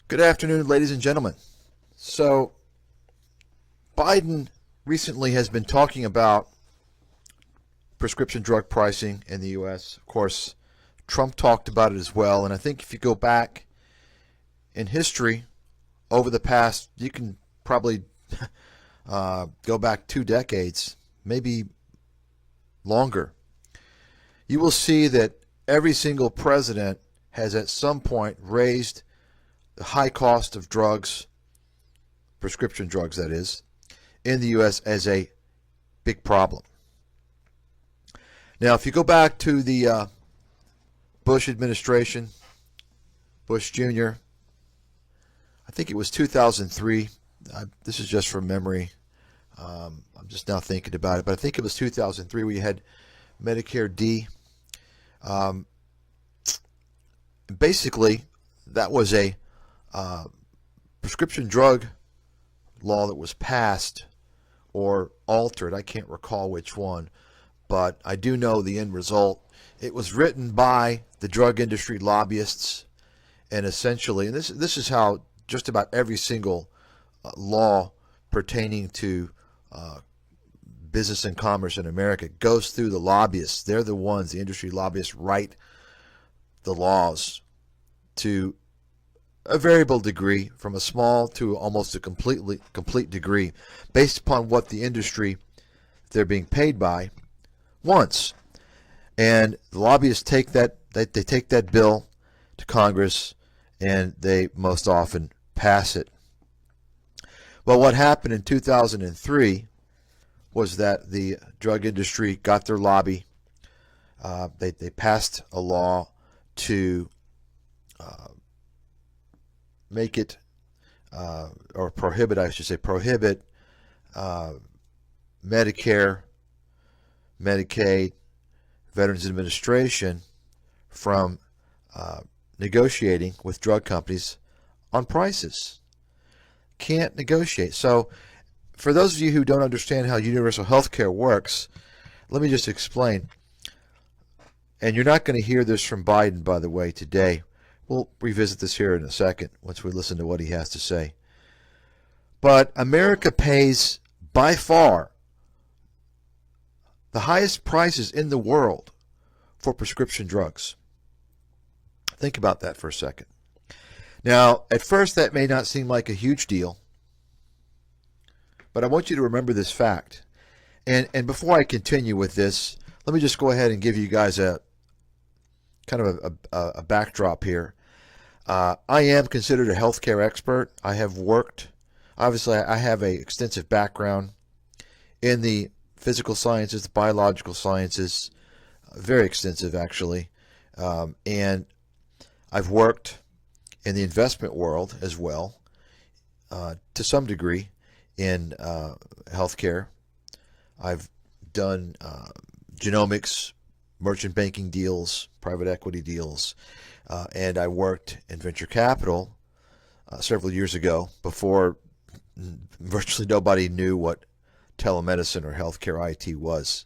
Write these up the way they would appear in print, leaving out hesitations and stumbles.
Good afternoon, ladies and gentlemen. So, Biden recently has been talking about prescription drug pricing in the U.S. Of course, Trump talked about it as well. And I think if you go back in history over the past, you can probably go back 2 decades, maybe longer. You will see that every single president has at some point raised the high cost of drugs, prescription drugs that is, in the U.S. as a big problem. Now, if you go back to the Bush administration, Bush Jr., I think it was 2003. This is just from memory. I'm just now thinking about it, but I think it was 2003 where you had Medicare D. Basically, that was a prescription drug law that was passed or altered. I can't recall which one, but I do know the end result. It was written by the drug industry lobbyists, and essentially, and this is how just about every single law pertaining to business and commerce in America goes through the lobbyists. They're the ones, the industry lobbyists, write the laws to a variable degree, from a small to almost a complete degree, based upon what the industry they're being paid by wants. And the lobbyists take that they take that bill to Congress, and they most often pass it. Well, what happened in 2003 was that the drug industry got their lobby. They passed a law to make it, or prohibit, I should say, prohibit Medicare, Medicaid, Veterans Administration from negotiating with drug companies on prices. Can't negotiate. So, for those of you who don't understand how universal health care works, let me just explain. And you're not going to hear this from Biden, by the way, today. We'll revisit this here in a second once we listen to what he has to say. But America pays by far the highest prices in the world for prescription drugs. Think about that for a second. Now, at first that may not seem like a huge deal, but I want you to remember this fact. And before I continue with this, let me just go ahead and give you guys a kind of a backdrop here. I am considered a healthcare expert. I have worked, obviously I have an extensive background in the physical sciences, the biological sciences, very extensive actually. And I've worked in the investment world as well, to some degree in healthcare. I've done genomics, merchant banking deals, private equity deals, and I worked in venture capital several years ago, before virtually nobody knew what telemedicine or healthcare IT was.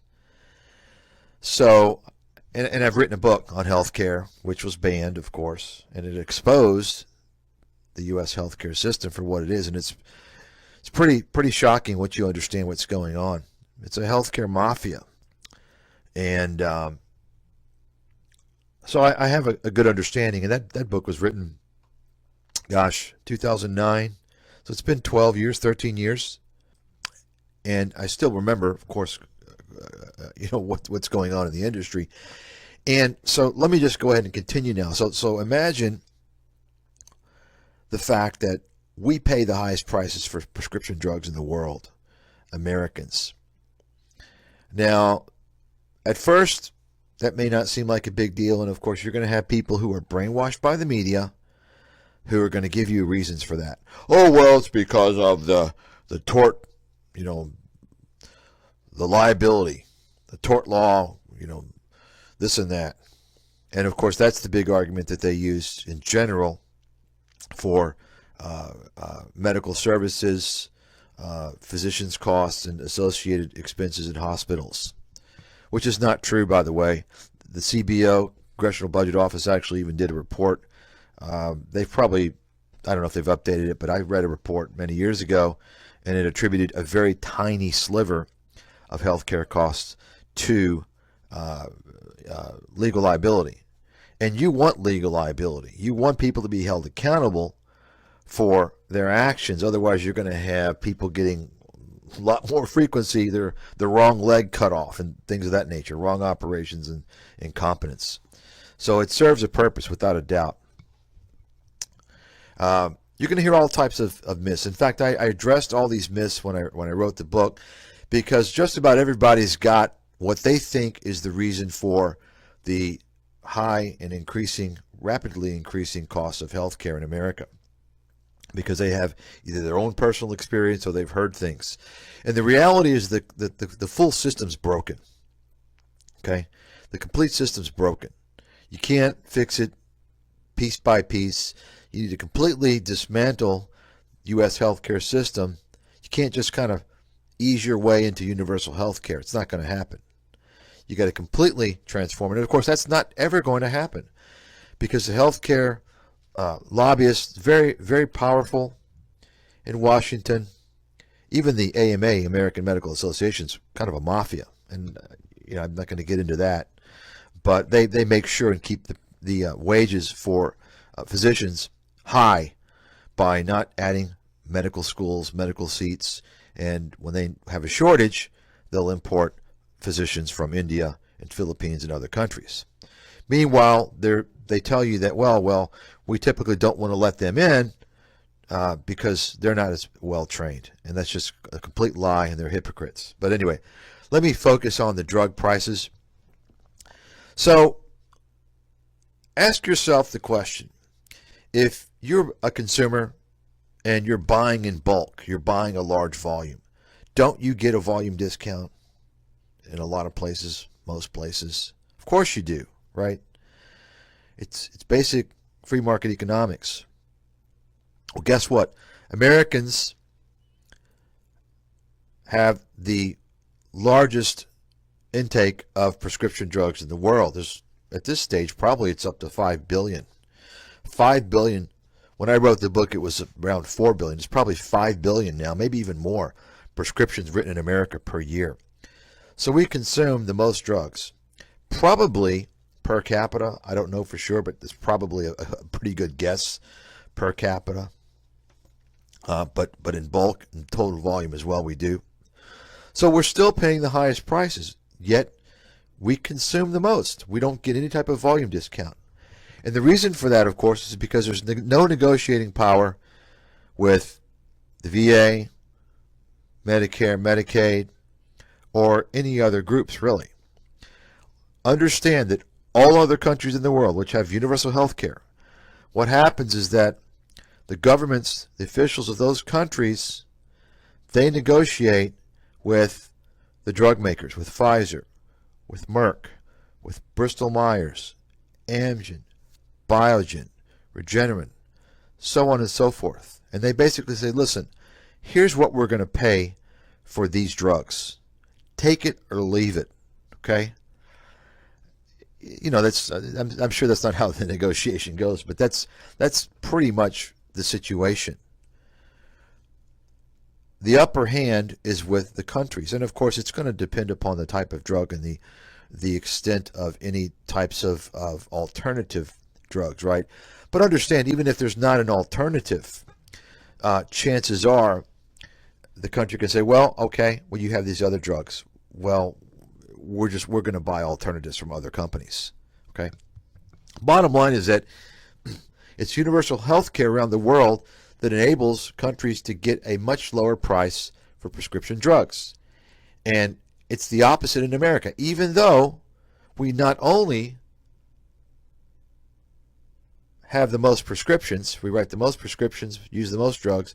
So, and I've written a book on healthcare, which was banned, of course, and it exposed the U.S. healthcare system for what it is, and it's pretty shocking once you understand what's going on. It's a healthcare mafia, and so I have a good understanding, and that book was written, gosh, 2009. So it's been 12 years, 13 years, and I still remember, of course, what's going on in the industry. And so let me just go ahead and continue now. So imagine the fact that we pay the highest prices for prescription drugs in the world, Americans. Now, at first, that may not seem like a big deal, and of course you're going to have people who are brainwashed by the media who are going to give you reasons for that. Oh, well, it's because of the tort, the liability, the tort law, this and that. And of course that's the big argument that they use in general for medical services, physicians' costs, and associated expenses in hospitals, which is not true, by the way. The CBO, Congressional Budget Office, actually even did a report. They've probably I don't know if they've updated it, but I read a report many years ago, and it attributed a very tiny sliver of healthcare costs to legal liability. And you want legal liability. You want people to be held accountable for their actions. Otherwise, you're going to have people getting a lot more frequency, the wrong leg cut off and things of that nature, wrong operations and incompetence. So it serves a purpose without a doubt. You're going to hear all types of myths. In fact, I addressed all these myths when I wrote the book, because just about everybody's got what they think is the reason for the high and rapidly increasing costs of healthcare in America, because they have either their own personal experience or they've heard things. And the reality is that the full system's broken. Okay? The complete system's broken. You can't fix it piece by piece. You need to completely dismantle U.S. healthcare system. You can't just kind of ease your way into universal healthcare. It's not going to happen. You got to completely transform it. And of course, that's not ever going to happen, because the healthcare lobbyists, very, very powerful in Washington. Even the AMA, American Medical Association, is kind of a mafia, and I'm not going to get into that. But they make sure and keep the wages for physicians high by not adding medical schools, medical seats, and when they have a shortage, they'll import physicians from India and Philippines and other countries. Meanwhile, they tell you that, well, we typically don't want to let them in because they're not as well trained. And that's just a complete lie, and they're hypocrites. But anyway, let me focus on the drug prices. So ask yourself the question. If you're a consumer and you're buying in bulk, you're buying a large volume, don't you get a volume discount in a lot of places, most places? Of course you do, right? It's basic free market economics. Well, guess what? Americans have the largest intake of prescription drugs in the world. At this stage, probably it's up to 5 billion. 5 billion. When I wrote the book, it was around 4 billion. It's probably 5 billion now, maybe even more, prescriptions written in America per year. So we consume the most drugs. Probably per capita, I don't know for sure, but it's probably a pretty good guess per capita. But in bulk and total volume as well, we do. So we're still paying the highest prices, yet we consume the most. We don't get any type of volume discount. And the reason for that, of course, is because there's no negotiating power with the VA, Medicare, Medicaid, or any other groups, really. Understand that all other countries in the world which have universal health care, what happens is that the governments, the officials of those countries, they negotiate with the drug makers, with Pfizer, with Merck, with Bristol Myers, Amgen, Biogen, Regeneron, so on and so forth. And they basically say, listen, here's what we're going to pay for these drugs. Take it or leave it, okay? That's I'm sure that's not how the negotiation goes, but that's pretty much the situation. The upper hand is with the countries, and of course it's going to depend upon the type of drug and the extent of any types of alternative drugs, right? But understand, even if there's not an alternative, chances are the country can say, well, okay, you have these other drugs. Well, we're going to buy alternatives from other companies, okay? Bottom line is that it's universal health care around the world that enables countries to get a much lower price for prescription drugs. And it's the opposite in America. Even though we not only have the most prescriptions, we write the most prescriptions, use the most drugs,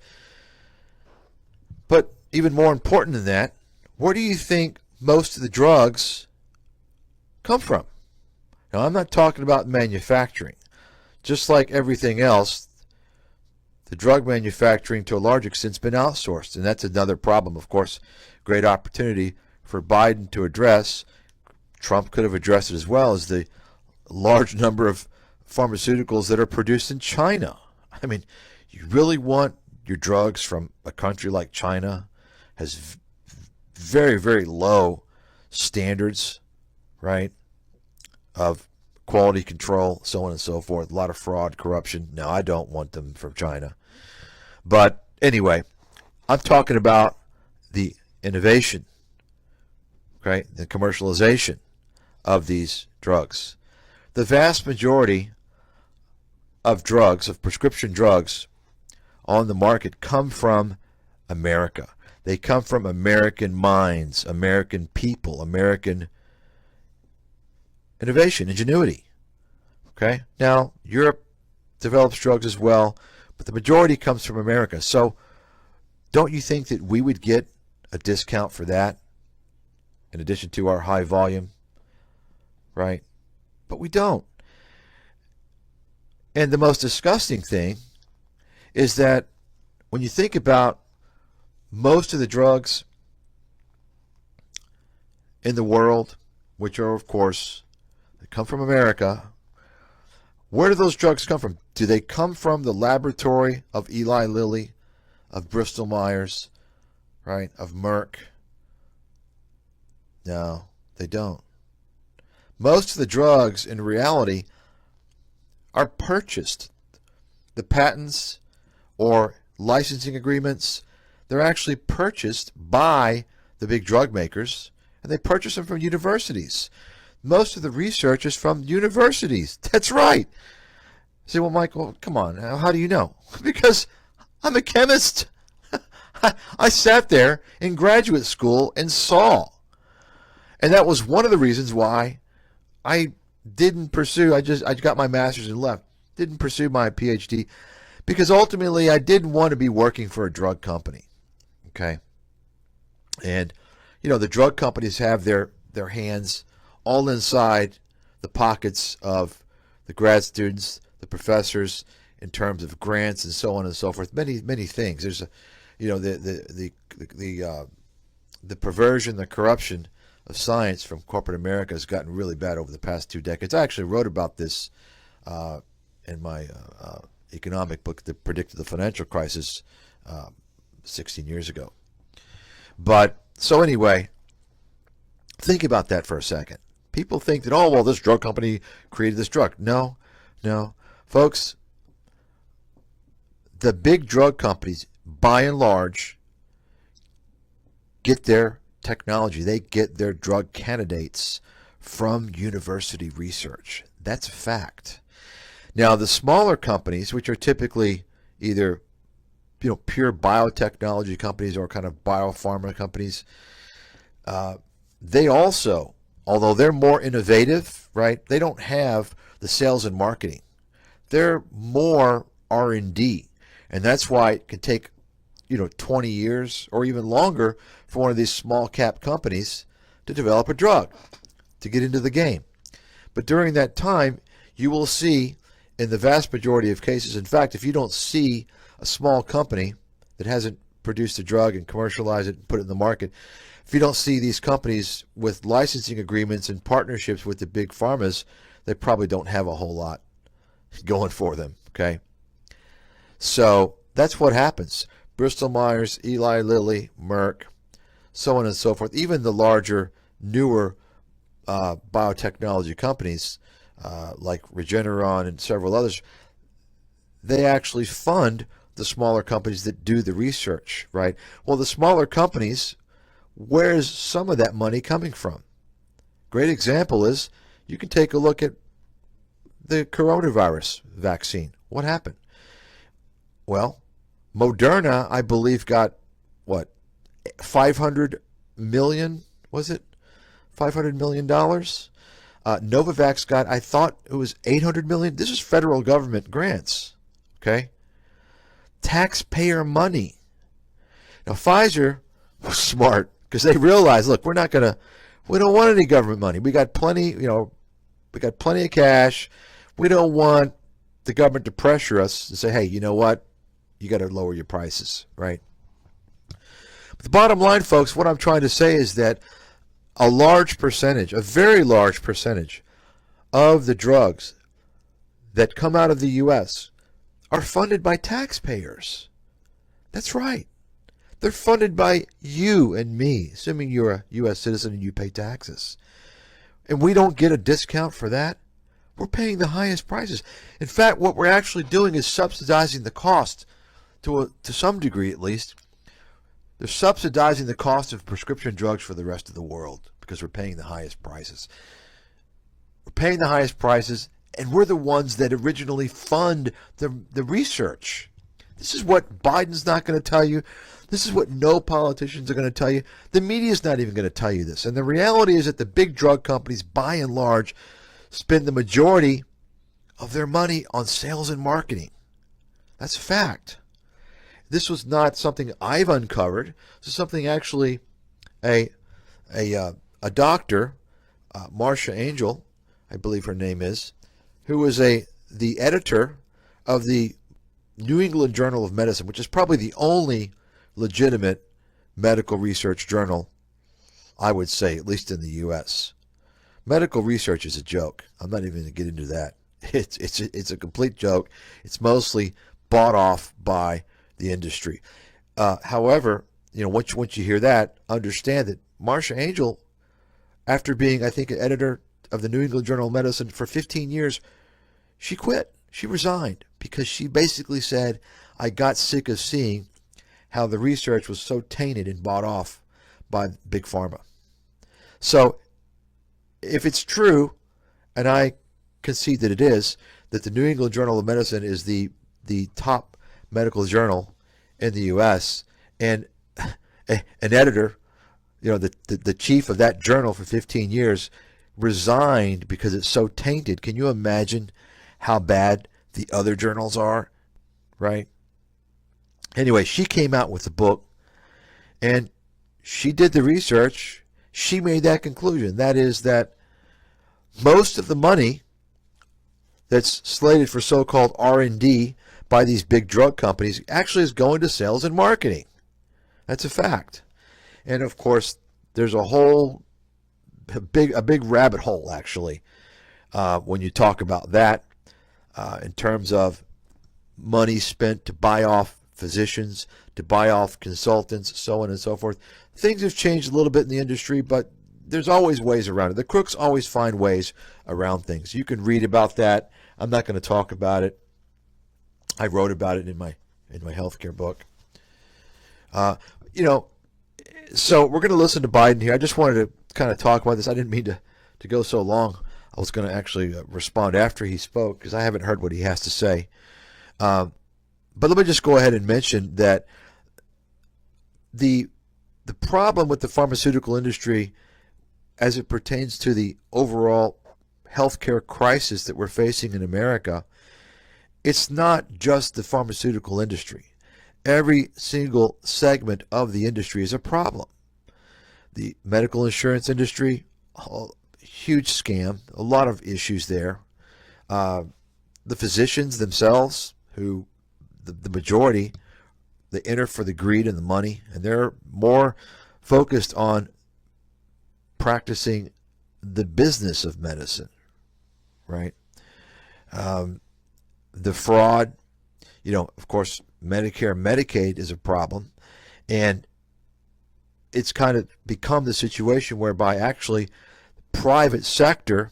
but even more important than that, where do you think most of the drugs come from? Now, I'm not talking about manufacturing. Just like everything else, the drug manufacturing to a large extent has been outsourced, and that's another problem, of course. Great opportunity for Biden to address. Trump could have addressed it as well, as the large number of pharmaceuticals that are produced in China. I mean, You really want your drugs from a country like China, has very, very low standards, right, of quality control, so on and so forth. A lot of fraud, corruption. No, I don't want them from China. But anyway, I'm talking about the innovation, okay, the commercialization of these drugs. The vast majority of drugs, of prescription drugs on the market, come from America. They come from American minds, American people, American innovation, ingenuity. Okay? Now, Europe develops drugs as well, but the majority comes from America. So, don't you think that we would get a discount for that in addition to our high volume? Right? But we don't. And the most disgusting thing is that when you think about most of the drugs in the world, which are, of course, they come from America, where do those drugs come from? Do they come from the laboratory of Eli Lilly, of Bristol Myers, right, of Merck? No, they don't. Most of the drugs, in reality, are purchased. The patents or licensing agreements, they're actually purchased by the big drug makers, and they purchase them from universities. Most of the research is from universities. That's right. You say, well, Michael, come on. How do you know? Because I'm a chemist. I sat there in graduate school and saw. And that was one of the reasons why I didn't pursue, I got my master's and left. Didn't pursue my PhD because ultimately I didn't want to be working for a drug company. Okay. And, you know, the drug companies have their hands all inside the pockets of the grad students, the professors, in terms of grants and so on and so forth. Many things. There's a, you know, the perversion, the corruption of science from corporate America has gotten really bad over the past 2 decades. I actually wrote about this in my economic book that predicted the financial crisis 16 years ago. But so anyway, think about that for a second. People think that, oh, well, this drug company created this drug. No. Folks, the big drug companies, by and large, get their technology, they get their drug candidates from university research. That's a fact. Now, the smaller companies, which are typically either, you know, pure biotechnology companies or kind of biopharma companies, they also, although they're more innovative, right, they don't have the sales and marketing. They're more R&D, and that's why it can take, you know, 20 years or even longer for one of these small cap companies to develop a drug, to get into the game. But during that time, you will see, in the vast majority of cases, in fact, if you don't see a small company that hasn't produced a drug and commercialized it and put it in the market, if you don't see these companies with licensing agreements and partnerships with the big pharmas, they probably don't have a whole lot going for them, okay? So that's what happens. Bristol Myers, Eli Lilly, Merck, so on and so forth. Even the larger, newer biotechnology companies like Regeneron and several others, they actually fund the smaller companies that do the research, right? Well, the smaller companies, where's some of that money coming from? Great example is, you can take a look at the coronavirus vaccine. What happened? Well, Moderna, I believe, got, what, 500 million, was it? $500 million? Novavax got, I thought it was 800 million. This is federal government grants, okay? Taxpayer money. Now, Pfizer was smart because they realized, look, we don't want any government money. We got plenty, we got plenty of cash. We don't want the government to pressure us to say, hey, you know what? You got to lower your prices, right? But the bottom line, folks, what I'm trying to say is that a large percentage, a very large percentage of the drugs that come out of the U.S. are funded by taxpayers. That's right. They're funded by you and me, assuming you're a U.S. citizen and you pay taxes. And we don't get a discount for that. We're paying the highest prices. In fact, what we're actually doing is subsidizing the cost to some degree at least. They're subsidizing the cost of prescription drugs for the rest of the world because we're paying the highest prices. We're paying the highest prices, and we're the ones that originally fund the research. This is what Biden's not going to tell you. This is what no politicians are going to tell you. The media is not even going to tell you this. And the reality is that the big drug companies, by and large, spend the majority of their money on sales and marketing. That's a fact. This was not something I've uncovered. This is something actually a doctor, Marcia Angel, I believe her name is, who was the editor of the New England Journal of Medicine, which is probably the only legitimate medical research journal, I would say, at least in the U.S. Medical research is a joke. I'm not even going to get into that. It's a complete joke. It's mostly bought off by the industry. However, once you hear that, understand that Marcia Angel, after being, I think, an editor of the New England Journal of Medicine for 15 years, she quit. She resigned because she basically said, I got sick of seeing how the research was so tainted and bought off by Big Pharma. So if it's true, and I concede that it is, that the New England Journal of Medicine is the top medical journal in the U.S., and an editor, the chief of that journal for 15 years, resigned because it's so tainted. Can you imagine how bad the other journals are, right? Anyway, she came out with a book, and she did the research. She made that conclusion. That is that most of the money that's slated for so-called R&D by these big drug companies actually is going to sales and marketing. That's a fact. And of course, there's a big rabbit hole actually when you talk about that in terms of money spent to buy off physicians, to buy off consultants, so on and so forth. Things have changed a little bit in the industry, but there's always ways around it. The crooks always find ways around things. You can read about that. I'm not going to talk about it. I wrote about it in my healthcare book. So we're going to listen to Biden here. I just wanted to kind of talk about this. I didn't mean to go so long. I was going to actually respond after he spoke because I haven't heard what he has to say. But let me just go ahead and mention that the problem with the pharmaceutical industry as it pertains to the overall healthcare crisis that we're facing in America, it's not just the pharmaceutical industry. Every single segment of the industry is a problem. The medical insurance industry, huge scam, a lot of issues there. The physicians themselves, who the majority, they enter for the greed and the money, and they're more focused on practicing the business of medicine, right? The fraud, of course, Medicare, Medicaid is a problem, and it's kind of become the situation whereby actually private sector,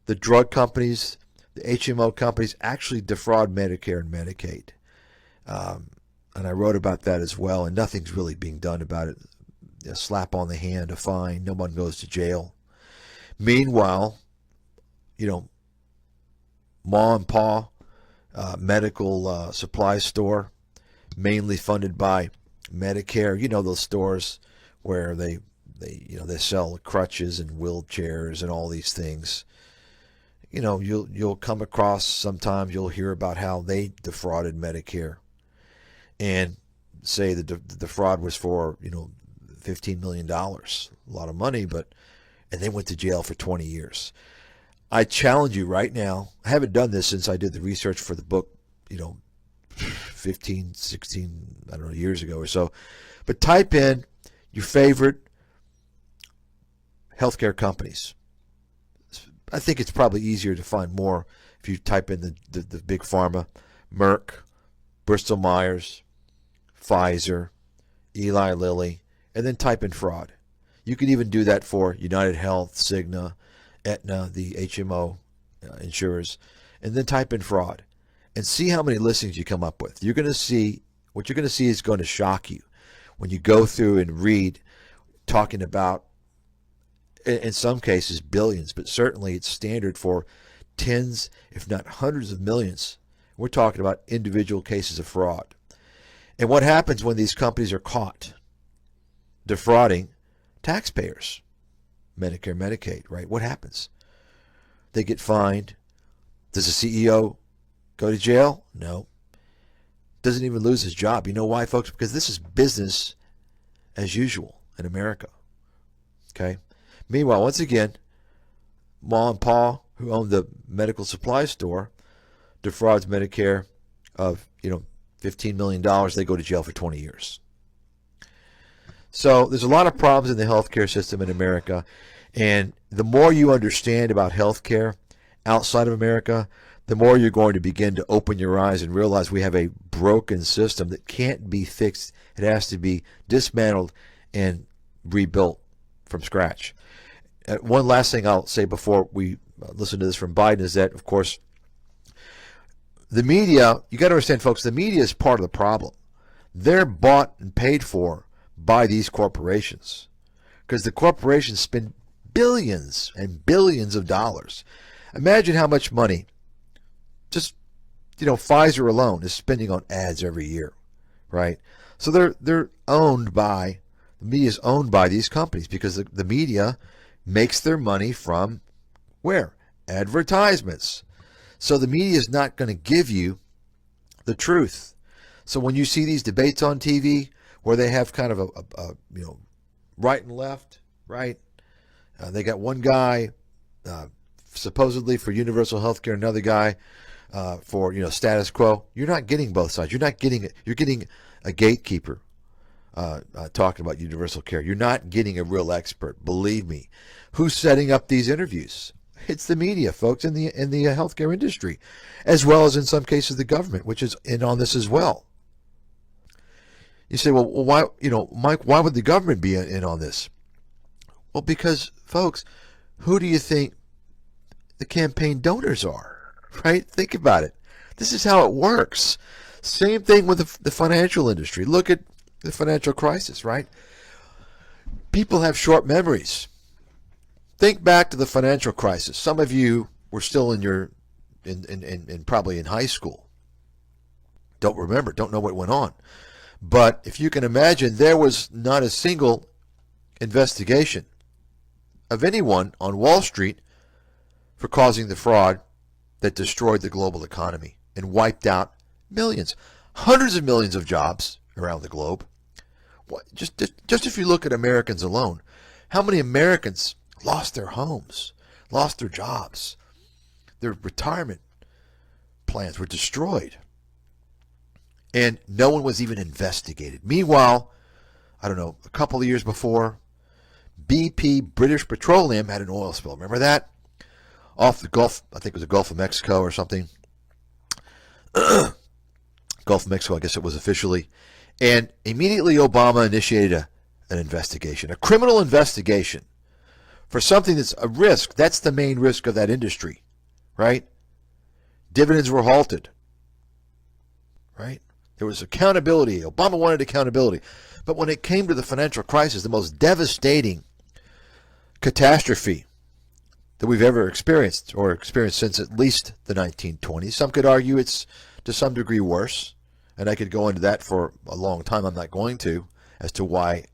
the drug companies, the HMO companies actually defraud Medicare and Medicaid. And I wrote about that as well, and nothing's really being done about it. A slap on the hand, a fine, no one goes to jail. Meanwhile, Ma and Pa medical supply store, mainly funded by Medicare. Those stores where they sell crutches and wheelchairs and all these things. You'll come across, sometimes you'll hear about how they defrauded Medicare and say the fraud was for $15 million, a lot of money, and they went to jail for 20 years. I challenge you right now. I haven't done this since I did the research for the book, 15, 16, I don't know, years ago or so. But type in your favorite healthcare companies. I think it's probably easier to find more if you type in the big pharma. Merck, Bristol Myers, Pfizer, Eli Lilly, and then type in fraud. You could even do that for United Health, Cigna, Aetna, the HMO insurers, and then type in fraud and see how many listings you come up with. You're going to see, what you're going to see is going to shock you when you go through and read talking about, in some cases, billions, but certainly it's standard for tens, if not hundreds of millions. We're talking about individual cases of fraud. And what happens when these companies are caught defrauding taxpayers? Medicare, Medicaid, right? What happens? They get fined. Does the CEO go to jail? No. Doesn't even lose his job. You know why, folks? Because this is business as usual in America. Okay? Meanwhile, once again, Ma and Pa, who owned the medical supply store, defrauds Medicare of, $15 million. They go to jail for 20 years. So there's a lot of problems in the healthcare system in America. And the more you understand about healthcare outside of America, the more you're going to begin to open your eyes and realize we have a broken system that can't be fixed. It has to be dismantled and rebuilt from scratch. One last thing I'll say before we listen to this from Biden is that, of course, the media, you got to understand, folks, the media is part of the problem. They're bought and paid for by these corporations because the corporations spend billions and billions of dollars. Imagine how much money just, Pfizer alone is spending on ads every year, right? So they're owned by, the media is owned by these companies because the media makes their money from where? Advertisements. So the media is not going to give you the truth. So when you see these debates on TV where they have kind of a right and left, right? They got one guy supposedly for universal health care, another guy for status quo. You're not getting both sides. You're not getting it. You're getting a gatekeeper talking about universal care. You're not getting a real expert. Believe me. Who's setting up these interviews? It's the media, folks, in the healthcare industry, as well as in some cases the government, which is in on this as well. You say, well, why, Mike, why would the government be in on this? Well, because, folks, who do you think the campaign donors are, right? Think about it. This is how it works. Same thing with the financial industry. Look at the financial crisis, right? People have short memories. Think back to the financial crisis. Some of you were still in probably in high school. Don't remember, don't know what went on. But if you can imagine, there was not a single investigation of anyone on Wall Street for causing the fraud that destroyed the global economy and wiped out millions, hundreds of millions of jobs around the globe. Just if you look at Americans alone, how many Americans lost their homes, lost their jobs, their retirement plans were destroyed, and no one was even investigated. Meanwhile, I don't know, a couple of years before, BP, British Petroleum, had an oil spill. Remember that? Off the Gulf, I think it was the Gulf of Mexico or something. Gulf of Mexico, I guess it was officially. And immediately Obama initiated an investigation, a criminal investigation for something that's a risk. That's the main risk of that industry, right? Dividends were halted, right? There was accountability. Obama wanted accountability. But when it came to the financial crisis, the most devastating catastrophe that we've ever experienced, or experienced since at least the 1920s. Some could argue it's to some degree worse, and I could go into that for a long time. I'm not going to, as to why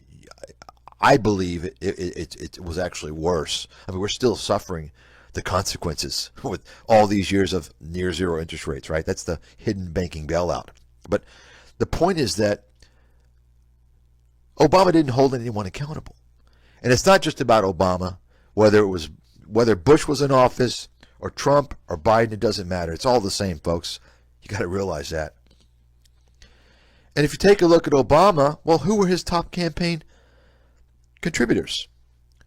I believe it was actually worse. I mean, we're still suffering the consequences with all these years of near zero interest rates, right? That's the hidden banking bailout. But the point is that Obama didn't hold anyone accountable. And it's not just about Obama, whether Bush was in office or Trump or Biden, it doesn't matter. It's all the same, folks. You got to realize that. And if you take a look at Obama, well, who were his top campaign contributors?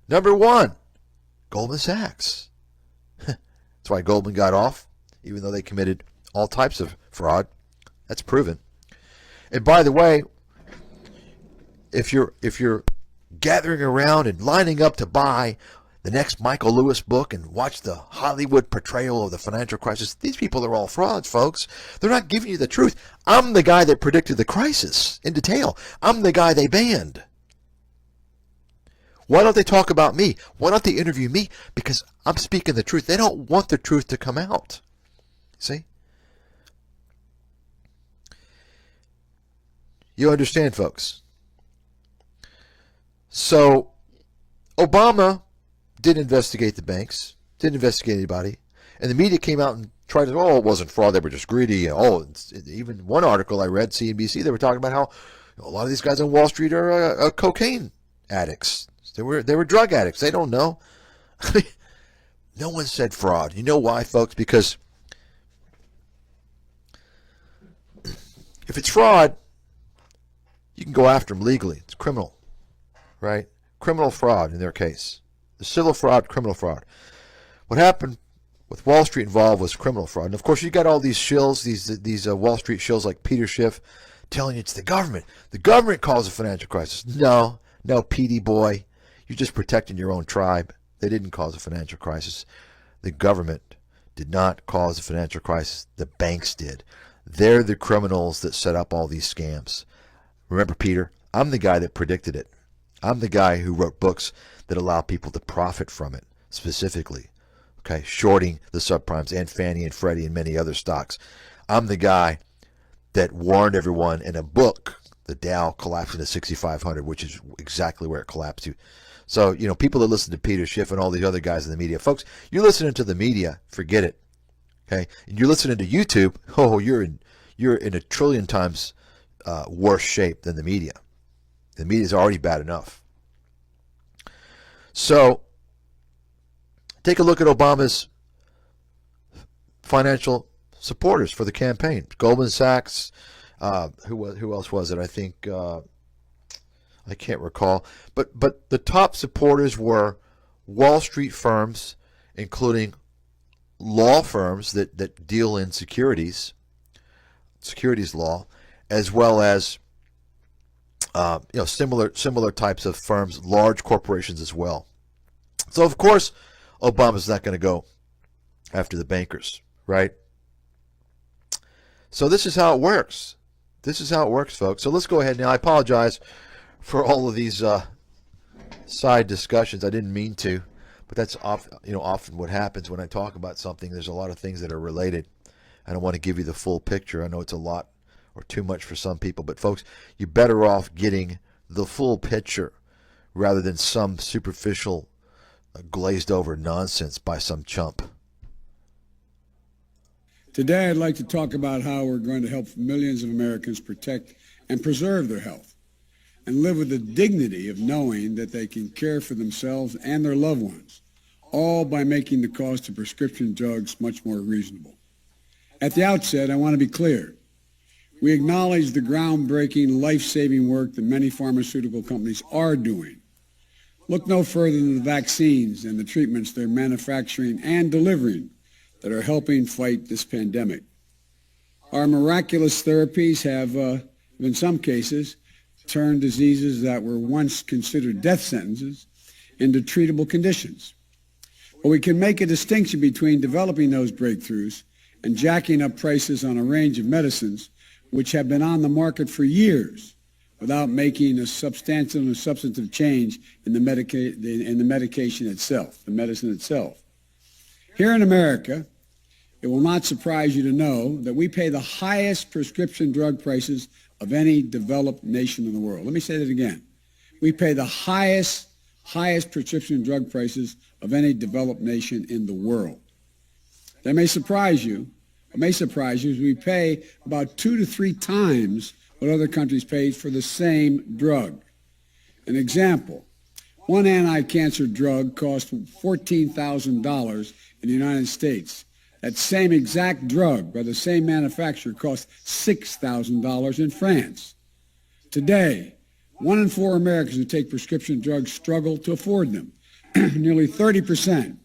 Number one, Goldman Sachs. That's why Goldman got off, even though they committed all types of fraud. That's proven. And by the way, if you're gathering around and lining up to buy the next Michael Lewis book and watch the Hollywood portrayal of the financial crisis, these people are all frauds, folks. They're not giving you the truth. I'm the guy that predicted the crisis in detail. I'm the guy they banned. Why don't they talk about me? Why don't they interview me? Because I'm speaking the truth. They don't want the truth to come out. See? You understand, folks? So, Obama didn't investigate the banks, didn't investigate anybody, and the media came out and tried to, oh, it wasn't fraud, they were just greedy. Oh, even one article I read, CNBC, they were talking about how a lot of these guys on Wall Street are cocaine addicts. They were drug addicts. They don't know. No one said fraud. You know why, folks? Because if it's fraud, you can go after them legally. It's criminal, right? Criminal fraud in their case. The civil fraud, criminal fraud. What happened with Wall Street involved was criminal fraud. And of course, you got all these shills, these Wall Street shills like Peter Schiff, telling you it's the government. The government caused the financial crisis. No, PD boy. You're just protecting your own tribe. They didn't cause a financial crisis. The government did not cause the financial crisis. The banks did. They're the criminals that set up all these scams. Remember, Peter, I'm the guy that predicted it. I'm the guy who wrote books that allow people to profit from it, specifically. Okay, shorting the subprimes and Fannie and Freddie and many other stocks. I'm the guy that warned everyone in a book, the Dow collapsing to 6,500, which is exactly where it collapsed to. So, you know, people that listen to Peter Schiff and all these other guys in the media, folks, you're listening to the media, forget it. Okay, and you're listening to YouTube, oh, you're in a trillion times worse shape than the media. The media is already bad enough. So, take a look at Obama's financial supporters for the campaign. Goldman Sachs, who else was it? I think I can't recall. But the top supporters were Wall Street firms, including law firms that deal in securities law, as well as similar types of firms, large corporations as well. So of course, Obama's not going to go after the bankers, right? So this is how it works. This is how it works, folks. So let's go ahead now. I apologize for all of these side discussions. I didn't mean to, but that's often what happens when I talk about something. There's a lot of things that are related. I don't want to give you the full picture. I know it's a lot or too much for some people, but folks, you're better off getting the full picture rather than some superficial, glazed over nonsense by some chump. Today, I'd like to talk about how we're going to help millions of Americans protect and preserve their health and live with the dignity of knowing that they can care for themselves and their loved ones, all by making the cost of prescription drugs much more reasonable. At the outset, I want to be clear. We acknowledge the groundbreaking, life-saving work that many pharmaceutical companies are doing. Look no further than the vaccines and the treatments they're manufacturing and delivering that are helping fight this pandemic. Our miraculous therapies have, in some cases, turned diseases that were once considered death sentences into treatable conditions. But we can make a distinction between developing those breakthroughs and jacking up prices on a range of medicines which have been on the market for years without making a substantial and substantive change in the medication itself, the medicine itself. Here in America, it will not surprise you to know that we pay the highest prescription drug prices of any developed nation in the world. Let me say that again. We pay the highest prescription drug prices of any developed nation in the world. That may surprise you. What may surprise you is we pay about 2 to 3 times what other countries pay for the same drug. An example, one anti-cancer drug costs $14,000 in the United States. That same exact drug by the same manufacturer costs $6,000 in France. Today, 1 in 4 Americans who take prescription drugs struggle to afford them. Nearly 30%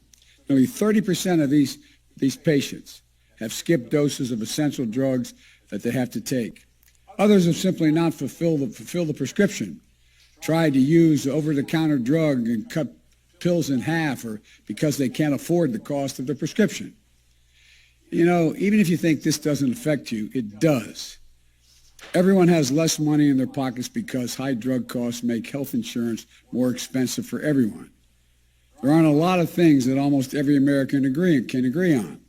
of these patients have skipped doses of essential drugs that they have to take. Others have simply not fulfilled the prescription, tried to use over-the-counter drug and cut pills in half, or because they can't afford the cost of the prescription. You know, even if you think this doesn't affect you, it does. Everyone has less money in their pockets because high drug costs make health insurance more expensive for everyone. There aren't a lot of things that almost every American can agree on.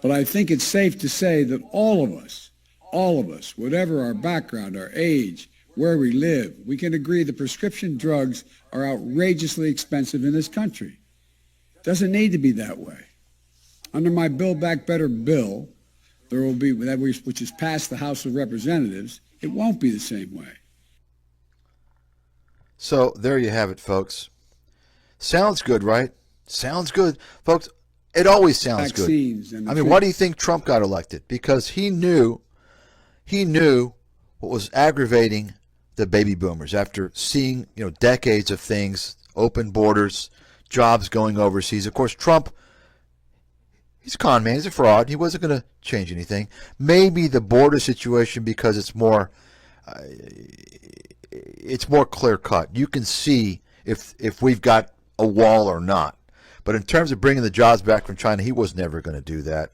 But I think it's safe to say that all of us, whatever our background, our age, where we live, we can agree that prescription drugs are outrageously expensive in this country. It doesn't need to be that way. Under my Build Back Better bill, there will be, which is passed the House of Representatives, it won't be the same way. So there you have it, folks. Sounds good, right? Sounds good. Folks, it always sounds good. I mean, why do you think Trump got elected? Because he knew what was aggravating the baby boomers after seeing, decades of things, open borders, jobs going overseas. Of course, Trump, he's a con man. He's a fraud. He wasn't going to change anything. Maybe the border situation, because it's more clear cut. You can see if we've got a wall or not. But in terms of bringing the jobs back from China, he was never going to do that.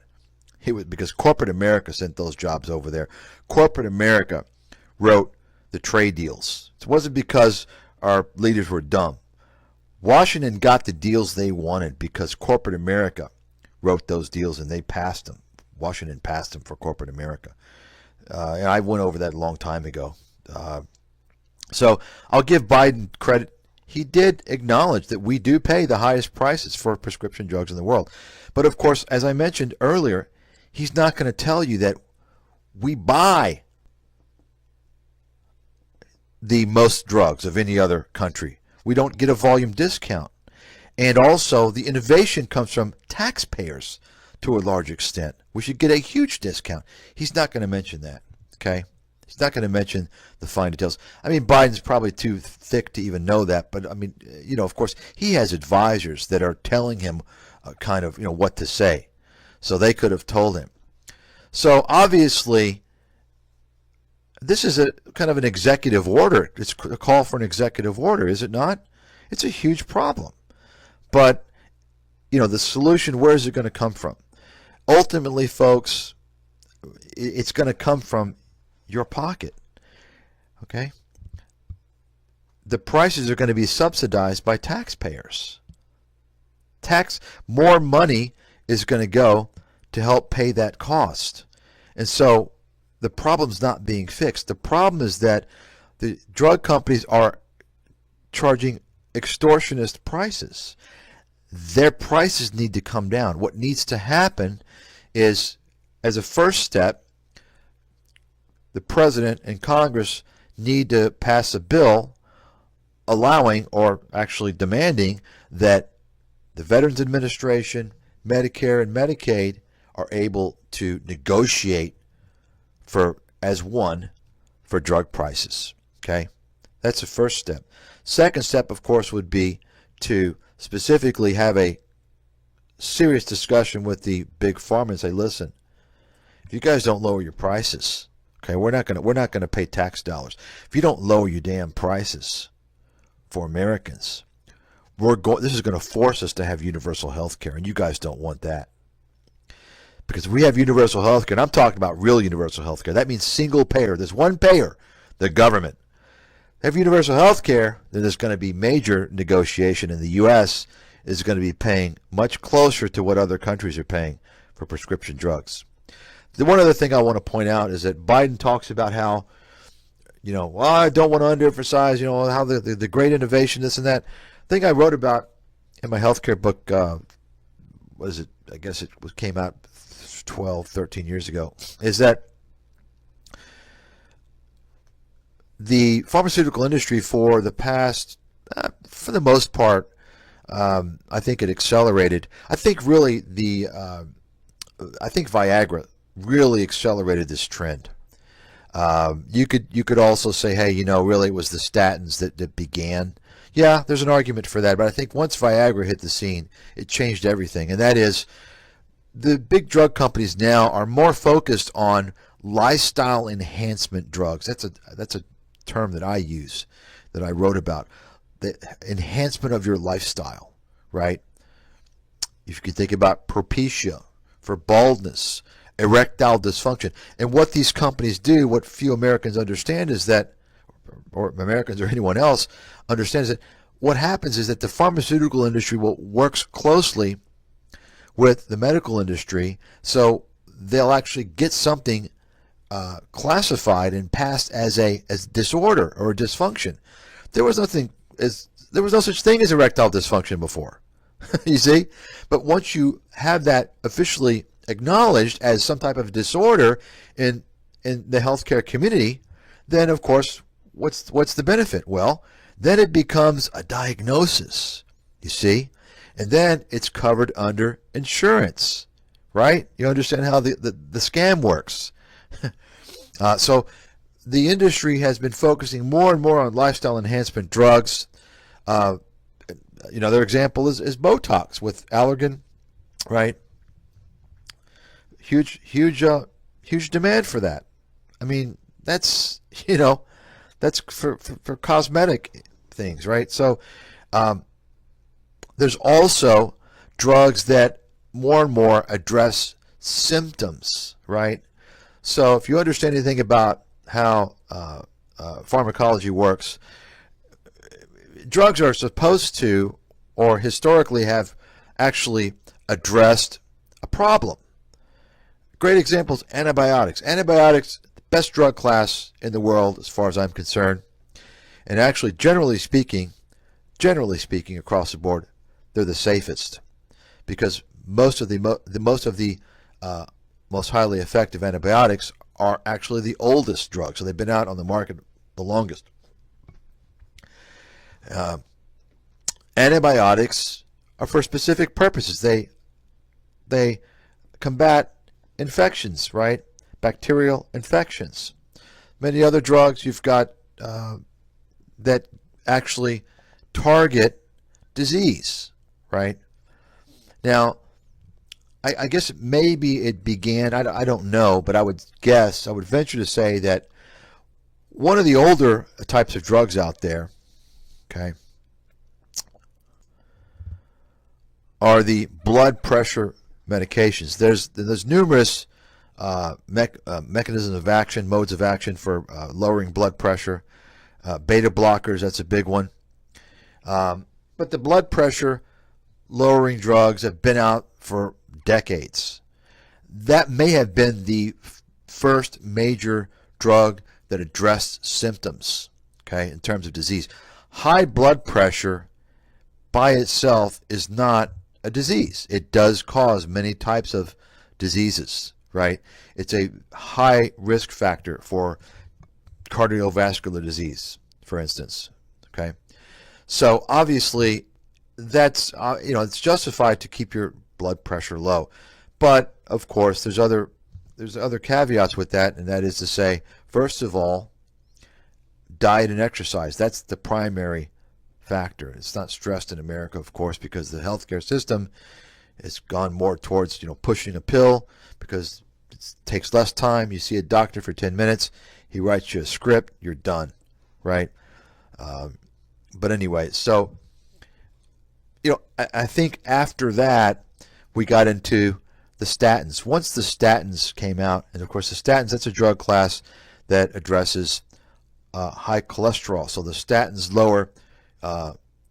Because corporate America sent those jobs over there. Corporate America wrote the trade deals. It wasn't because our leaders were dumb. Washington got the deals they wanted because corporate America wrote those deals and they passed them. Washington passed them for corporate America. And I went over that a long time ago. So I'll give Biden credit. He did acknowledge that we do pay the highest prices for prescription drugs in the world. But of course, as I mentioned earlier, he's not going to tell you that we buy the most drugs of any other country. We don't get a volume discount. And also, the innovation comes from taxpayers to a large extent. We should get a huge discount. He's not going to mention that, okay? He's not going to mention the fine details. I mean, Biden's probably too thick to even know that. But, I mean, of course, he has advisors that are telling him what to say. So they could have told him. So, obviously, this is a kind of an executive order. It's a call for an executive order, is it not? It's a huge problem. But, the solution, where is it going to come from? Ultimately, folks, it's going to come from your pocket, okay? The prices are going to be subsidized by taxpayers. More money is going to go to help pay that cost. And so the problem's not being fixed. The problem is that the drug companies are charging extortionist prices. Their prices need to come down. What needs to happen is, as a first step, the president and Congress need to pass a bill allowing, or actually demanding, that the Veterans Administration, Medicare, and Medicaid are able to negotiate as one for drug prices. Okay? That's the first step. Second step, of course, would be to specifically have a serious discussion with the big pharma and say, listen, if you guys don't lower your prices, okay, we're not going to pay tax dollars. If you don't lower your damn prices for Americans, this is going to force us to have universal health care, and you guys don't want that. Because if we have universal health care, and I'm talking about real universal health care, that means single payer. There's one payer, the government. Have universal health care, then there's going to be major negotiation, and the U.S. is going to be paying much closer to what other countries are paying for prescription drugs. The one other thing I want to point out is that Biden talks about how, I don't want to underemphasize, how the great innovation, this and that. The thing I wrote about in my healthcare book, I guess it came out 12, 13 years ago, is that the pharmaceutical industry for the past, for the most part, I think it accelerated. I think really I think Viagra really accelerated this trend. You could also say, hey, really it was the statins that began. Yeah, there's an argument for that, but I think once Viagra hit the scene, it changed everything, and that is the big drug companies now are more focused on lifestyle enhancement drugs. That's a term that I use, that I wrote about. The enhancement of your lifestyle, right? If you can think about propecia for baldness, erectile dysfunction. And what these companies do, what few Americans understand is that, or Americans or anyone else understands that what happens is that the pharmaceutical industry works closely with the medical industry, so they'll actually get something classified and passed as disorder or dysfunction. There was no such thing as erectile dysfunction before. You see? But once you have that officially acknowledged as some type of disorder in the healthcare community, then of course, what's the benefit? Well, then it becomes a diagnosis, you see? And then it's covered under insurance, right? You understand how the scam works. So the industry has been focusing more and more on lifestyle enhancement drugs. Their example is Botox with Allergan, right? Huge demand for that. I mean, that's for cosmetic things, right? So there's also drugs that more and more address symptoms, right? So if you understand anything about how pharmacology works, drugs are supposed to, or historically have actually addressed a problem. Great examples, antibiotics. Antibiotics, the best drug class in the world as far as I'm concerned. And actually, generally speaking across the board, they're the safest, because most of the most highly effective antibiotics are actually the oldest drugs. So they've been out on the market the longest. Antibiotics are for specific purposes. They combat infections, right? Bacterial infections. Many other drugs you've got that actually target disease, right? Now, I guess maybe it began, I don't know, but I would venture to say that one of the older types of drugs out there, okay, are the blood pressure medications. There's numerous mechanisms of action, modes of action for lowering blood pressure. Beta blockers, that's a big one. But the blood pressure lowering drugs have been out for decades. That may have been the first major drug that addressed symptoms, okay, in terms of disease. High blood pressure by itself is not a disease. It does cause many types of diseases, right? It's a high risk factor for cardiovascular disease, for instance, okay? So obviously that's it's justified to keep your blood pressure low, but of course there's other caveats with that, and that is to say, first of all, diet and exercise. That's the primary factor. It's not stressed in America, of course, because the healthcare system has gone more towards pushing a pill, because it takes less time. You see a doctor for 10 minutes, he writes you a script, you're done, right? But anyway, so I think after that we got into the statins. Once the statins came out, and of course the statins, that's a drug class that addresses high cholesterol. So the statins lower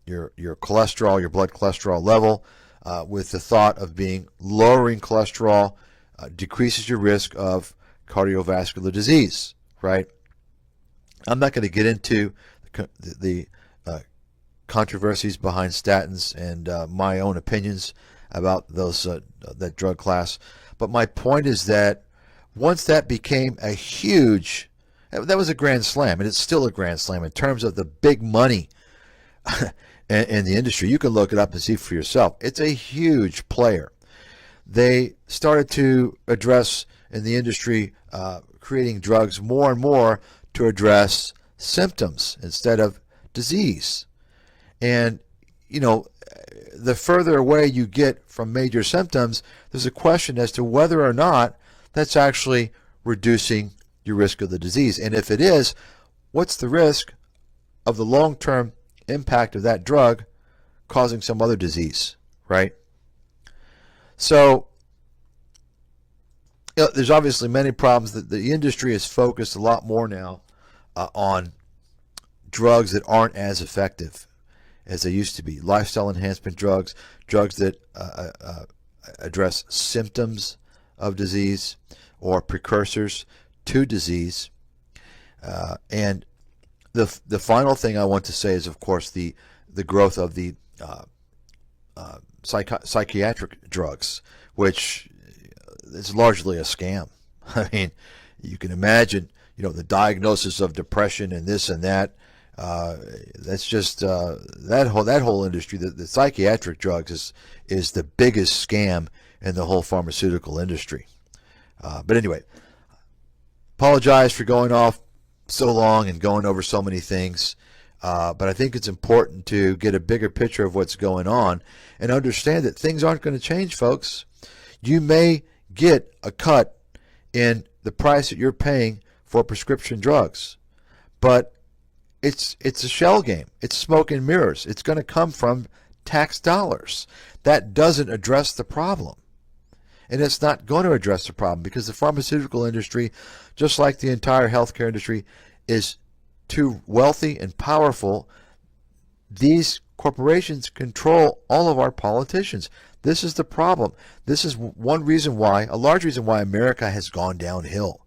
your cholesterol, your blood cholesterol level, with the thought of lowering cholesterol decreases your risk of cardiovascular disease, right? I'm not going to get into the controversies behind statins and my own opinions about that drug class, but my point is that once that became that was a grand slam, and it's still a grand slam in terms of the big money in the industry. You can look it up and see for yourself. It's a huge player. They started to address in the industry, creating drugs more and more to address symptoms instead of disease. And the further away you get from major symptoms, there's a question as to whether or not that's actually reducing your risk of the disease? And if it is, what's the risk of the long-term impact of that drug causing some other disease, right? So there's obviously many problems. That the industry is focused a lot more now on drugs that aren't as effective as they used to be. Lifestyle enhancement drugs, drugs that address symptoms of disease or precursors to disease. And the final thing I want to say is, of course, the growth of the psychiatric drugs, which is largely a scam. I mean, you can imagine, the diagnosis of depression and this and that. That's just that whole industry. The psychiatric drugs is the biggest scam in the whole pharmaceutical industry. But anyway, apologize for going off so long and going over so many things. But I think it's important to get a bigger picture of what's going on and understand that things aren't going to change, folks. You may get a cut in the price that you're paying for prescription drugs, but it's a shell game. It's smoke and mirrors. It's going to come from tax dollars. That doesn't address the problem. And it's not going to address the problem because the pharmaceutical industry, just like the entire healthcare industry, is too wealthy and powerful. These corporations control all of our politicians. This is the problem. This is one reason why, a large reason why America has gone downhill.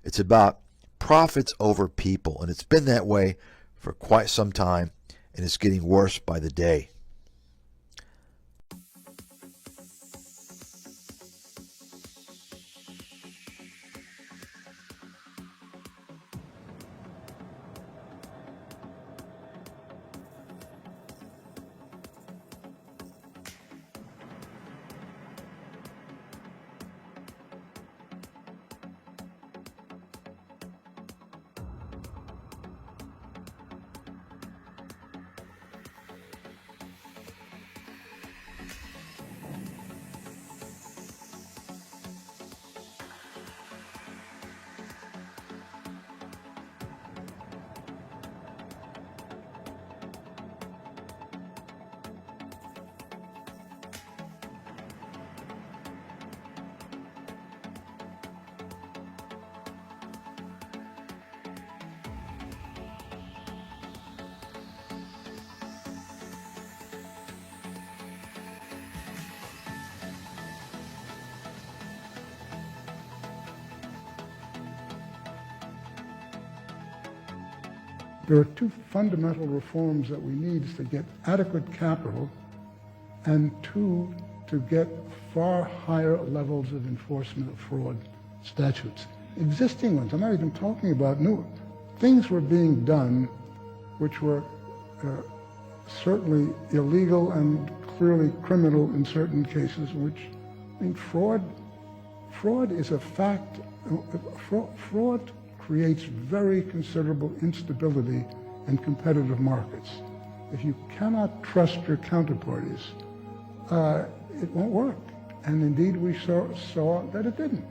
It's about profits over people, and it's been that way for quite some time, and it's getting worse by the day. There are two fundamental reforms that we need is to get adequate capital and two, to get far higher levels of enforcement of fraud statutes. Existing ones, I'm not even talking about new things were being done which were certainly illegal and clearly criminal in certain cases, which, fraud is a fact. Fraud creates very considerable instability in competitive markets. If you cannot trust your counterparties, it won't work. And indeed, we saw that it didn't.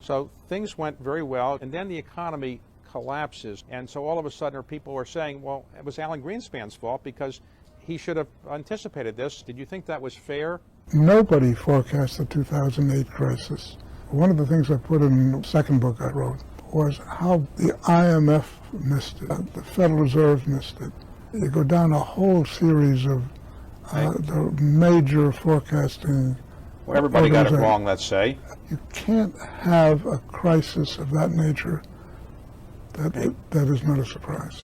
So things went very well, and then the economy collapses. And so all of a sudden people are saying, well, it was Alan Greenspan's fault because he should have anticipated this. Did you think that was fair? Nobody forecast the 2008 crisis. One of the things I put in the second book I wrote was how the IMF missed it, the Federal Reserve missed it. You go down a whole series of the major forecasting. Well, everybody got it wrong, let's say. You can't have a crisis of that nature that is not a surprise.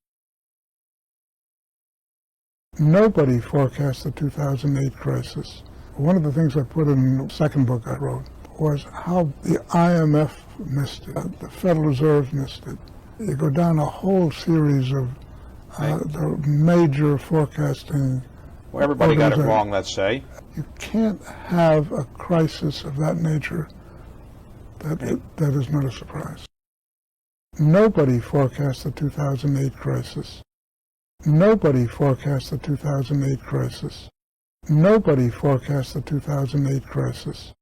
Nobody forecast the 2008 crisis. One of the things I put in the second book I wrote was how the IMF missed it, the Federal Reserve missed it. You go down a whole series of the major forecasting. Well, everybody got it wrong, let's say. You can't have a crisis of that nature that is not a surprise. Nobody forecast the 2008 crisis. Nobody forecast the 2008 crisis. Nobody forecast the 2008 crisis.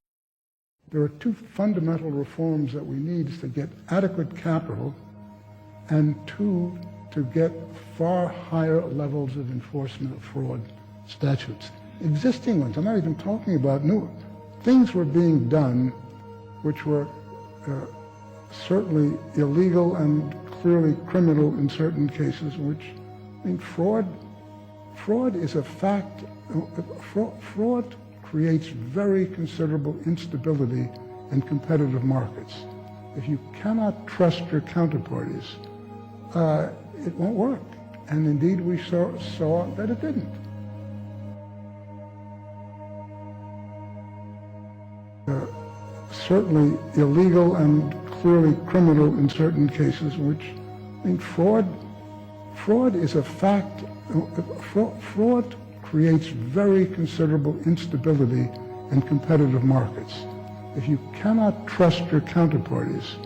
There are two fundamental reforms that we need is to get adequate capital and two, to get far higher levels of enforcement of fraud statutes. Existing ones, I'm not even talking about new. Things were being done which were certainly illegal and clearly criminal in certain cases, which, I mean, fraud is a fact. Fraud creates very considerable instability in competitive markets. If you cannot trust your counterparties, it won't work. And indeed, we saw that it didn't. Certainly illegal and clearly criminal in certain cases, which, I mean, fraud is a fact. Fraud creates very considerable instability in competitive markets. If you cannot trust your counterparties,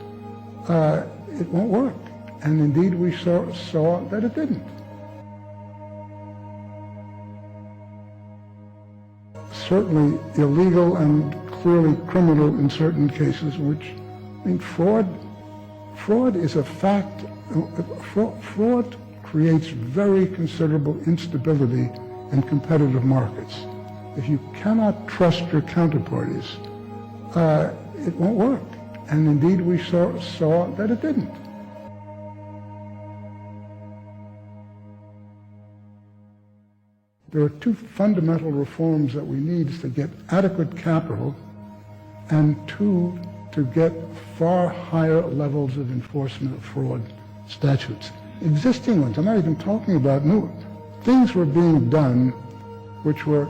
it won't work. And indeed, we saw that it didn't. Certainly illegal and clearly criminal in certain cases, which, I mean, fraud is a fact. Fraud creates very considerable instability in competitive markets. If you cannot trust your counterparties, it won't work. And indeed, we saw that it didn't. There are two fundamental reforms that we need is to get adequate capital and two, to get far higher levels of enforcement of fraud statutes. Existing ones, I'm not even talking about new. Things were being done which were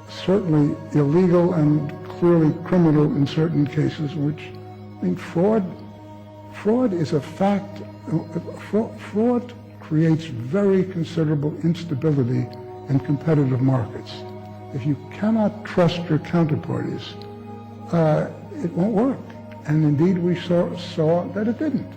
certainly illegal and clearly criminal in certain cases, which, I mean, fraud is a fact. Fraud creates very considerable instability in competitive markets. If you cannot trust your counterparties, it won't work. And indeed, we saw that it didn't.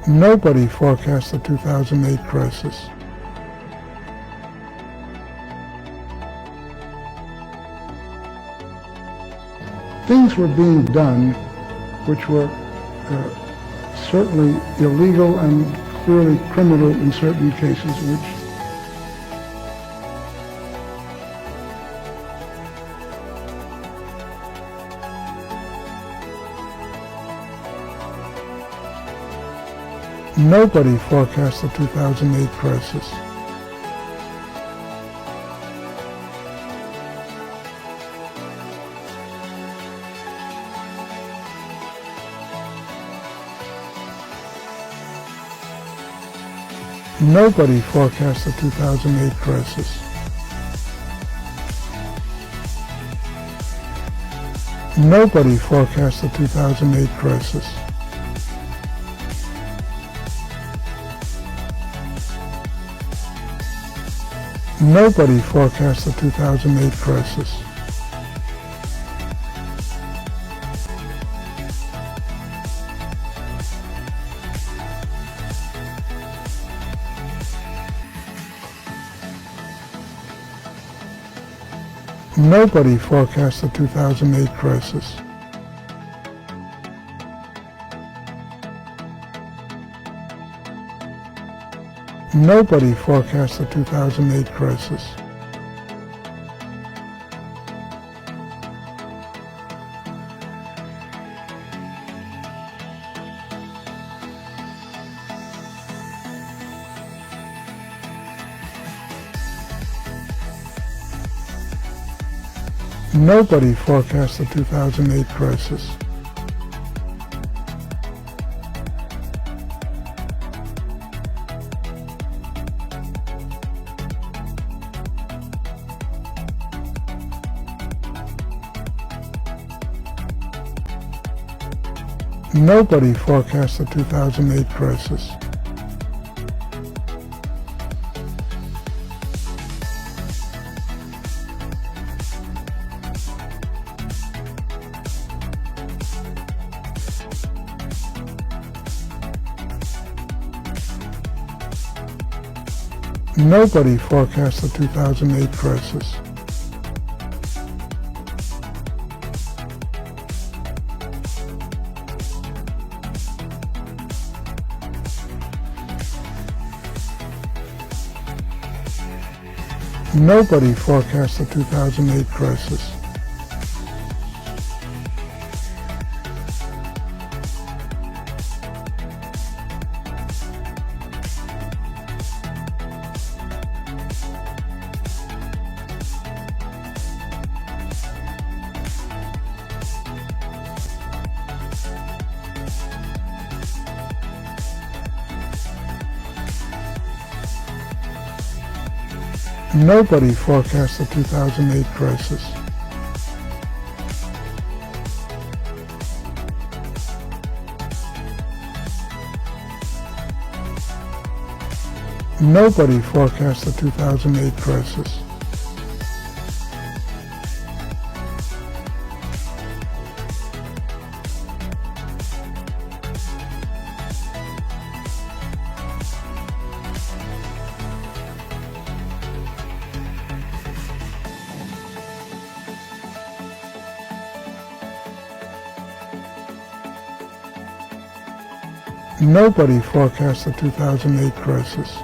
Nobody forecast the 2008 crisis. Things were being done which were certainly illegal and clearly criminal in certain cases, which nobody forecast the 2008 crisis. Nobody forecast the 2008 crisis. Nobody forecast the 2008 crisis. Nobody forecast the 2008 crisis. Nobody forecast the 2008 crisis. Nobody forecast the 2008 crisis. Nobody forecast the 2008 crisis. Nobody forecast the 2008 crisis. Nobody forecast the 2008 crisis. Nobody forecast the 2008 crisis. Nobody forecast the 2008 crisis. Nobody forecast the 2008 crisis. Nobody forecast the 2008 crisis.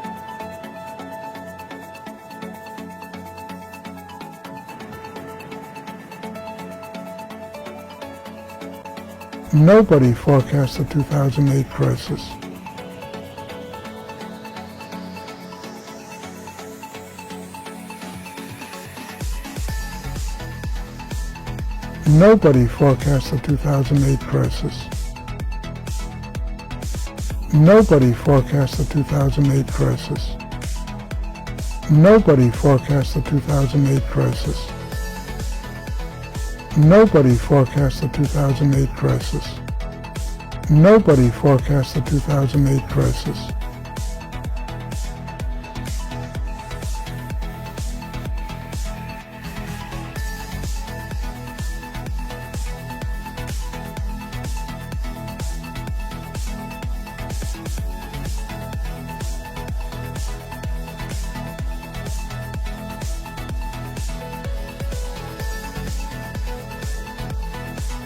Nobody forecast the 2008 crisis. Nobody forecast the 2008 crisis. Nobody forecast the 2008 crisis. Nobody forecast the 2008 crisis. Nobody forecast the 2008 crisis. Nobody forecast the 2008 crisis.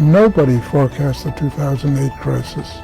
Nobody forecast the 2008 crisis.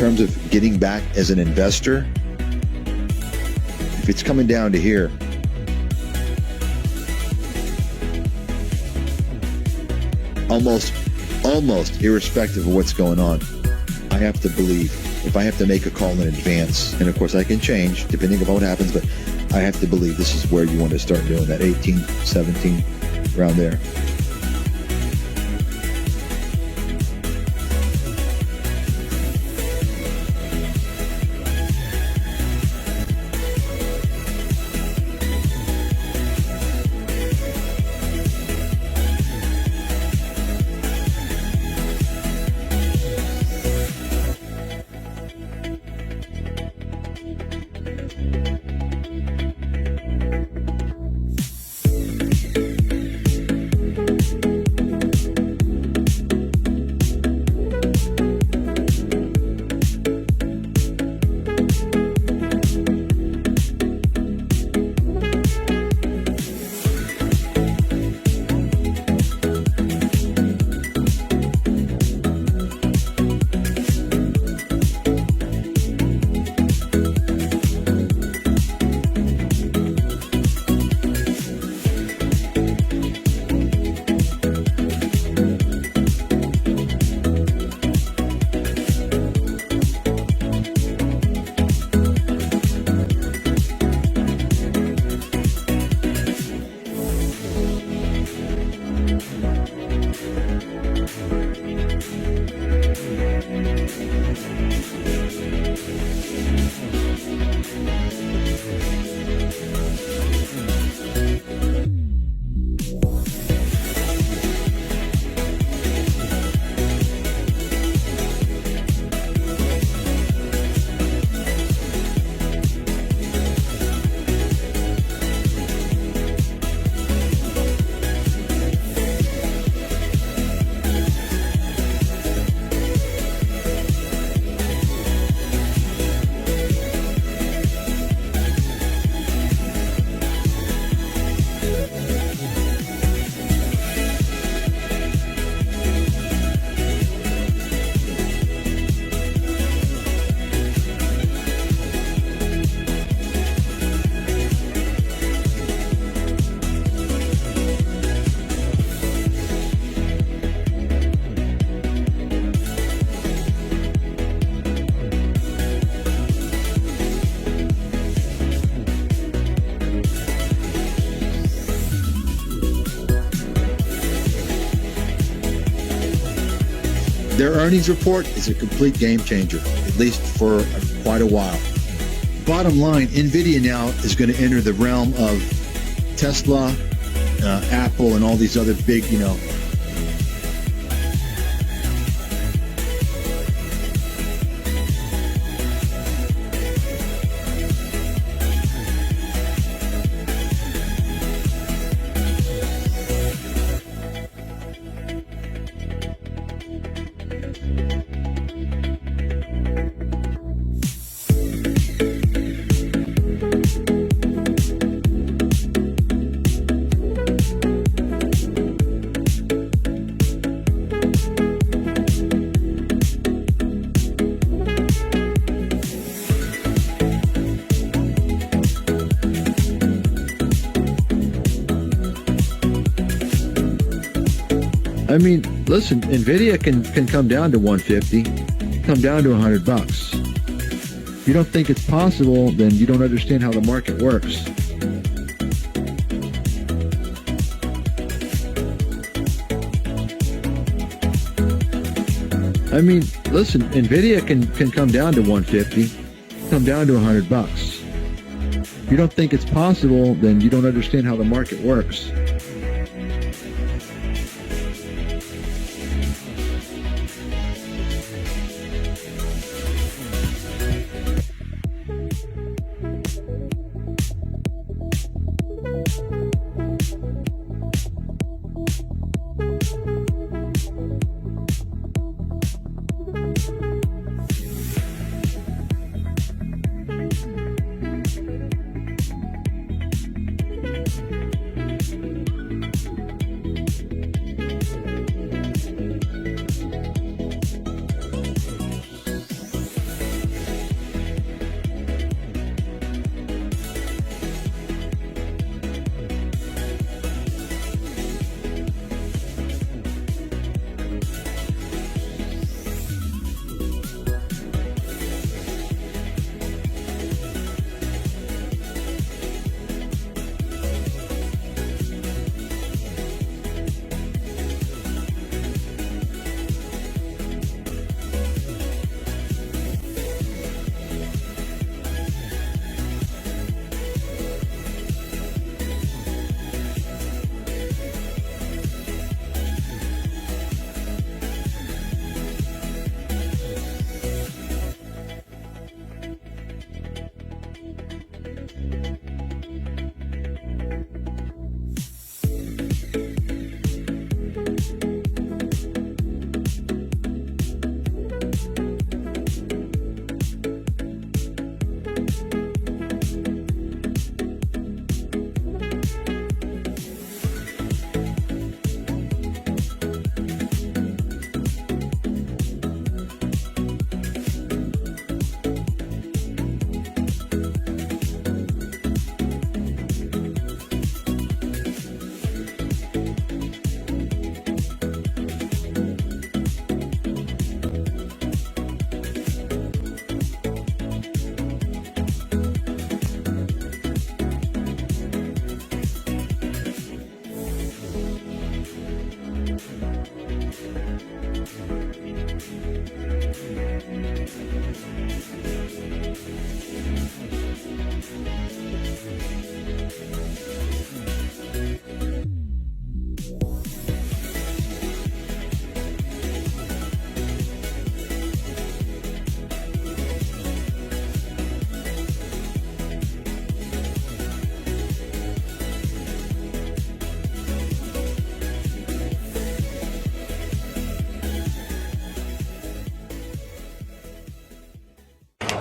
terms of getting back as an investor, if it's coming down to here, almost irrespective of what's going on, I have to believe, if I have to make a call in advance, and of course I can change depending on what happens, but I have to believe this is where you want to start doing that 18, 17, around there. Their earnings report is a complete game changer, at least for quite a while. Bottom line, NVIDIA now is going to enter the realm of Tesla, Apple, and all these other big, I mean, listen, NVIDIA can come down to 150, come down to $100. If you don't think it's possible, then you don't understand how the market works. I mean, listen, NVIDIA can come down to 150, come down to $100. If you don't think it's possible, then you don't understand how the market works.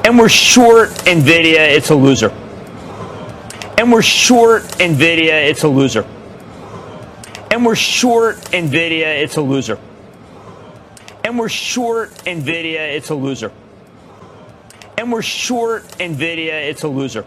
And we're short NVIDIA, it's a loser. And we're short NVIDIA, it's a loser. And we're short NVIDIA, it's a loser. And we're short NVIDIA, it's a loser. And we're short NVIDIA, it's a loser.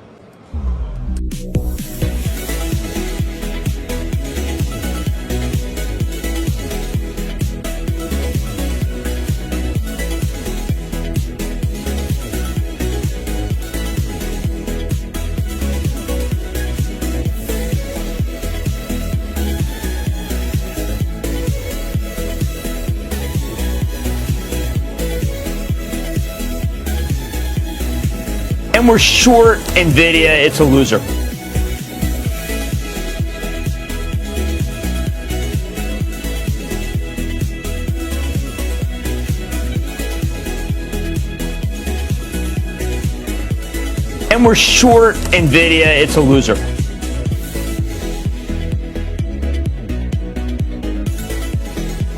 And we're short NVIDIA, it's a loser. And we're short NVIDIA, it's a loser.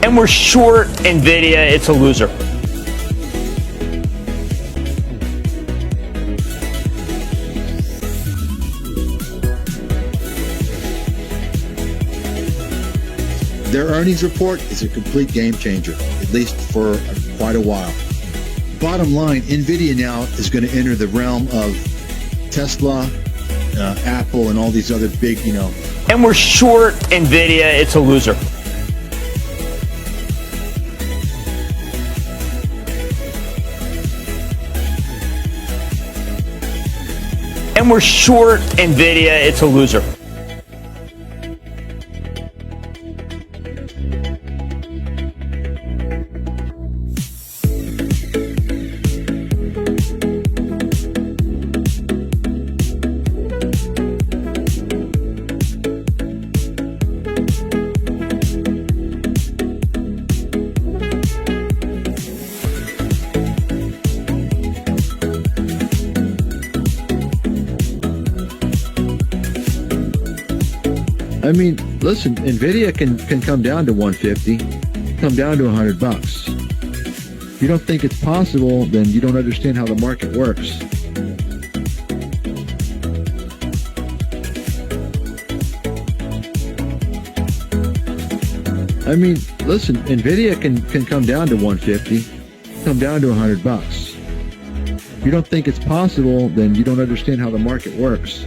And we're short NVIDIA, it's a loser. Their earnings report is a complete game changer, at least for quite a while. Bottom line, NVIDIA now is going to enter the realm of Tesla, Apple, and all these other big, And we're short NVIDIA, it's a loser. And we're short NVIDIA, it's a loser. I mean, listen, NVIDIA can come down to 150, come down to $100. If you don't think it's possible, then you don't understand how the market works. I mean, listen, NVIDIA can come down to 150, come down to $100. If you don't think it's possible, then you don't understand how the market works.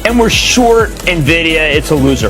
And we're short NVIDIA, it's a loser.